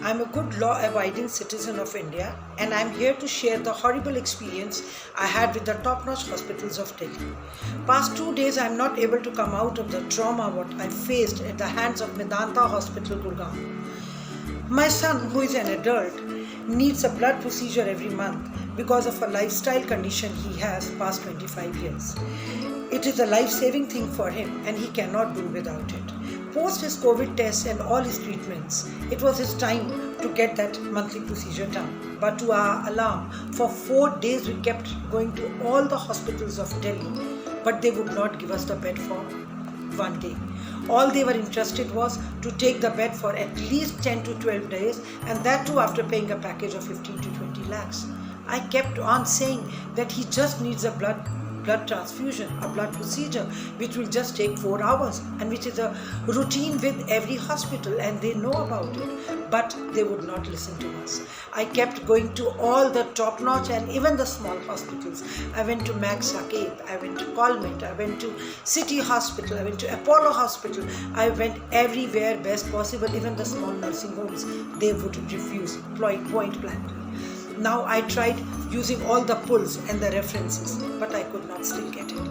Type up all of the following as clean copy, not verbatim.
I'm a good law-abiding citizen of India, and I'm here to share the horrible experience I had with the top-notch hospitals of Delhi. Past 2 days, I'm not able to come out of the trauma what I faced at the hands of Medanta Hospital, Gurgaon. My son, who is an adult, needs a blood procedure every month because of a lifestyle condition he has past 25 years. It is a life-saving thing for him, and he cannot do without it. Post his COVID tests and all his treatments, it was his time to get that monthly procedure done. But to our alarm, for 4 days we kept going to all the hospitals of Delhi, but they would not give us the bed for 1 day. All they were interested was to take the bed for at least 10 to 12 days, and that too after paying a package of 15 to 20 lakhs. I kept on saying that he just needs a blood transfusion, a blood procedure which will just take 4 hours and which is a routine with every hospital, and they know about it, but they would not listen to us. I kept going to all the top-notch and even the small hospitals. I went to Max Saket, I went to Colmet, I went to City Hospital, I went to Apollo Hospital, I went everywhere best possible. Even the small nursing homes, they would refuse point blank. Now I tried using all the pulls and the references, but I could not still get it.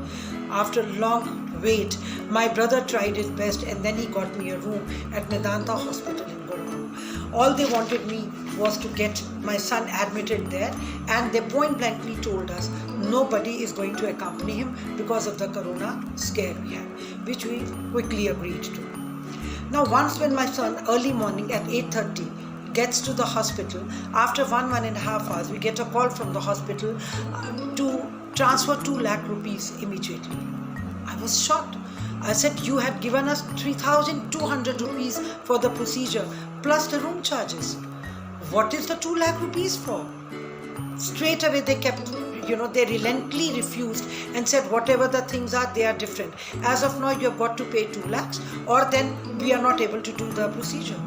After a long wait, my brother tried his best, and then he got me a room at Medanta Hospital in Gurgaon. All they wanted me was to get my son admitted there, and they point blankly told us nobody is going to accompany him because of the corona scare we had, which we quickly agreed to. Now once when my son early morning at 8:30 gets to the hospital, after 1.5 hours, we get a call from the hospital to transfer 2 lakh rupees immediately. I was shocked. I said, you had given us 3,200 rupees for the procedure plus the room charges. What is the 2 lakh rupees for? Straight away they kept, they relentlessly refused and said whatever the things are, they are different. As of now, you have got to pay 2 lakhs or then we are not able to do the procedure.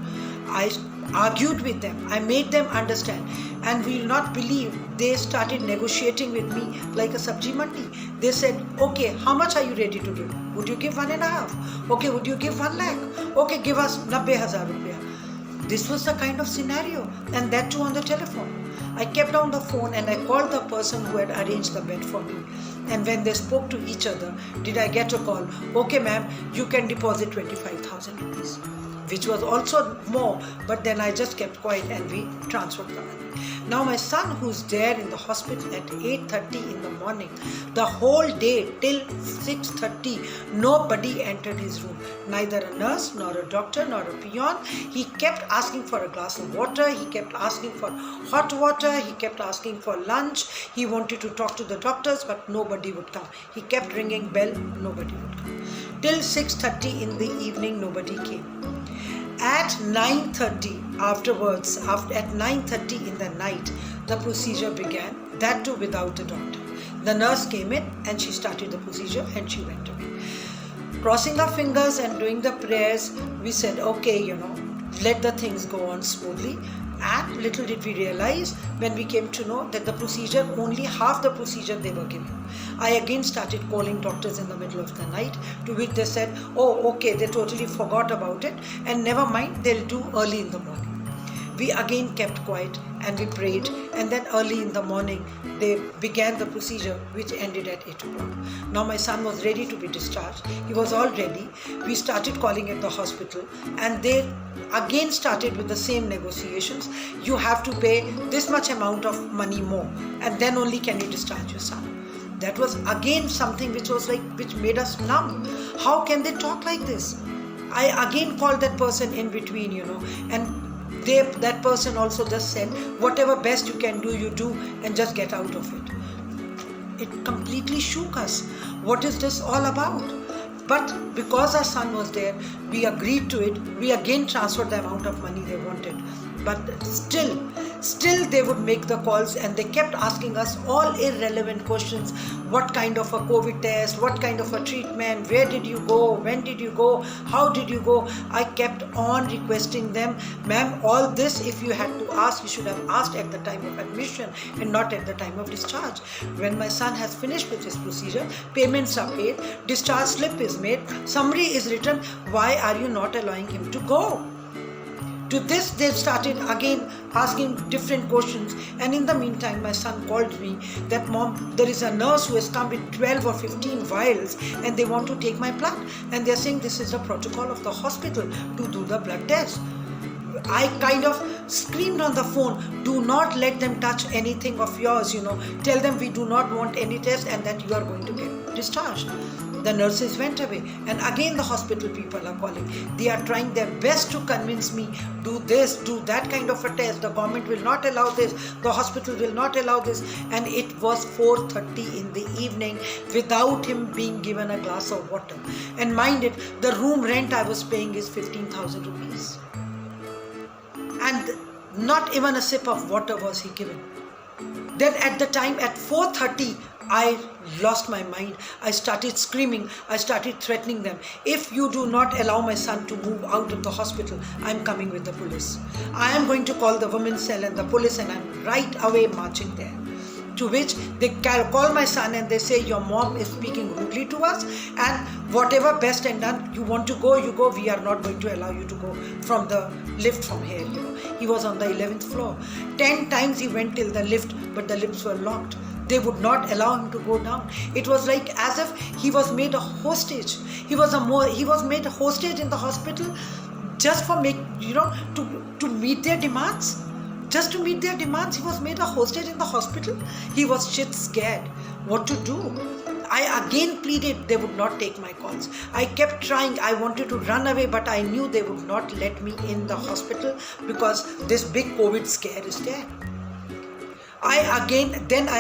I argued with them. I made them understand, and we will not believe they started negotiating with me like a sabji mandi. They said, okay, how much are you ready to give? Would you give 1.5? Okay, would you give 1 lakh? Okay, give us 90,000 rupiah. This was the kind of scenario, and that too on the telephone. I kept on the phone and I called the person who had arranged the bed for me. And when they spoke to each other, did I get a call? Okay, ma'am, you can deposit 25,000 rupees. Which was also more, but then I just kept quiet and we transferred the money. Now my son, who's there in the hospital at 8:30 in the morning, the whole day till 6:30, nobody entered his room. Neither a nurse, nor a doctor, nor a peon. He kept asking for a glass of water, he kept asking for hot water, he kept asking for lunch, he wanted to talk to the doctors, but nobody would come. He kept ringing bell, nobody would come. Till 6:30 in the evening, nobody came. At 9:30 afterwards, at 9:30 in the night, the procedure began, that too without the doctor. The nurse came in and she started the procedure and she went away. Crossing our fingers and doing the prayers, we said, okay, let the things go on smoothly. And little did we realize when we came to know that the procedure, only half the procedure they were giving. I again started calling doctors in the middle of the night, to which they said, oh, okay, they totally forgot about it and never mind, they'll do early in the morning. We again kept quiet and we prayed, and then early in the morning they began the procedure, which ended at 8 o'clock. Now my son was ready to be discharged. He was all ready. We started calling at the hospital and they again started with the same negotiations. You have to pay this much amount of money more and then only can you discharge your son. That was again something which made us numb. How can they talk like this? I again called that person in between, and that person also just said, whatever best you can do, you do, and just get out of it. It completely shook us. What is this all about? But because our son was there, we agreed to it. We again transferred the amount of money they wanted. But still they would make the calls and they kept asking us all irrelevant questions. What kind of a COVID test? What kind of a treatment? Where did you go? When did you go? How did you go? I kept on requesting them, ma'am, all this if you had to ask, you should have asked at the time of admission and not at the time of discharge. When my son has finished with his procedure, payments are paid, discharge slip is made, summary is written, why are you not allowing him to go? To this, they started again asking different questions. And in the meantime, my son called me that, "Mom, there is a nurse who has come with 12 or 15 vials and they want to take my blood. And they're saying this is the protocol of the hospital to do the blood test." I kind of screamed on the phone, "Do not let them touch anything of yours, Tell them we do not want any test and that you are going to get discharged." The nurses went away, and again the hospital people are calling. They are trying their best to convince me, "Do this, do that kind of a test. The government will not allow this. The hospital will not allow this." And it was 4:30 in the evening without him being given a glass of water. And mind it, the room rent I was paying is 15,000 rupees. And not even a sip of water was he given. Then at the time at 4:30, I lost my mind. I started screaming. I started threatening them. "If you do not allow my son to move out of the hospital, I'm coming with the police. I am going to call the women's cell and the police, and I'm right away marching there." To which they call my son and they say, "Your mom is speaking rudely to us, and whatever best and done, you want to go, you go. We are not going to allow you to go from the lift from here." He was on the 11th floor. 10 times he went till the lift, but the lifts were locked. They would not allow him to go down. It was like as if he was made a hostage. He was made a hostage in the hospital just for to meet their demands. Just to meet their demands, he was made a hostage in the hospital. He was shit scared. What to do? I again pleaded. They would not take my calls. I kept trying. I wanted to run away, but I knew they would not let me in the hospital because this big COVID scare is there. I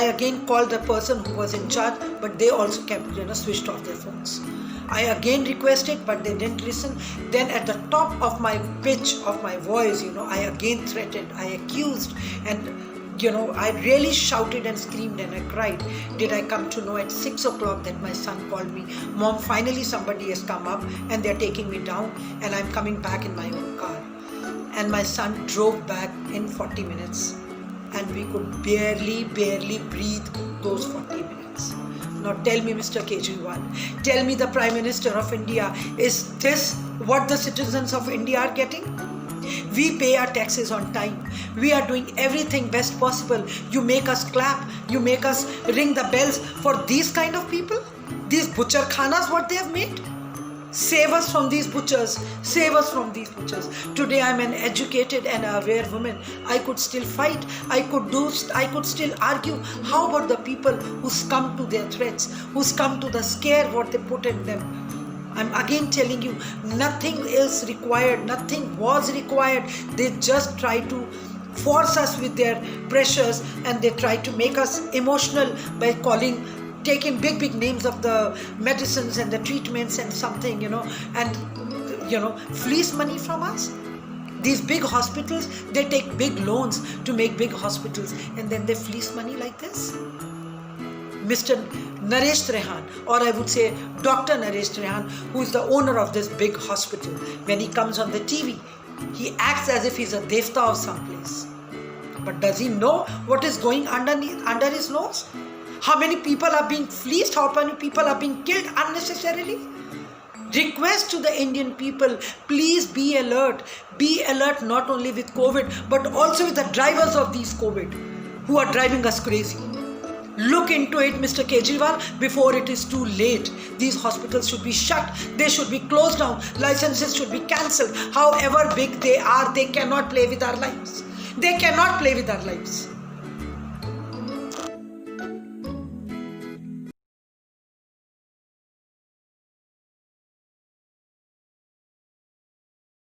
again called the person who was in charge, but they also kept switched off their phones. I again requested, but they didn't listen. Then at the top of my pitch of my voice, I again threatened, I accused, and I really shouted and screamed and I cried. Did I come to know at 6 o'clock that my son called me, "Mom, finally somebody has come up and they're taking me down and I'm coming back in my own car." And my son drove back in 40 minutes. And we could barely breathe those 40 minutes. Now tell me, Mr. Kejriwal, tell me, the Prime Minister of India, is this what the citizens of India are getting? We pay our taxes on time. We are doing everything best possible. You make us clap. You make us ring the bells for these kind of people? These butcher khanas, what they have made? Save us from these butchers. Save us from these butchers. Today I'm an educated and aware woman. I could still fight. I could still argue. How about the people who succumb to their threats, who succumb to the scare what they put in them? I'm again telling you, nothing is required. Nothing was required. They just try to force us with their pressures, and they try to make us emotional by taking big names of the medicines and the treatments and something, and fleece money from us. These big hospitals, they take big loans to make big hospitals, and then they fleece money like this. Mr. Naresh Trehan, or I would say Dr. Naresh Trehan, who is the owner of this big hospital, when he comes on the TV, he acts as if he's a devta of some place. But does he know what is going under his nose? How many people are being fleeced? How many people are being killed unnecessarily? Request to the Indian people, please be alert. Be alert not only with COVID, but also with the drivers of these COVID who are driving us crazy. Look into it, Mr. Kejriwal, before it is too late. These hospitals should be shut. They should be closed down. Licenses should be cancelled. However big they are, they cannot play with our lives. They cannot play with our lives.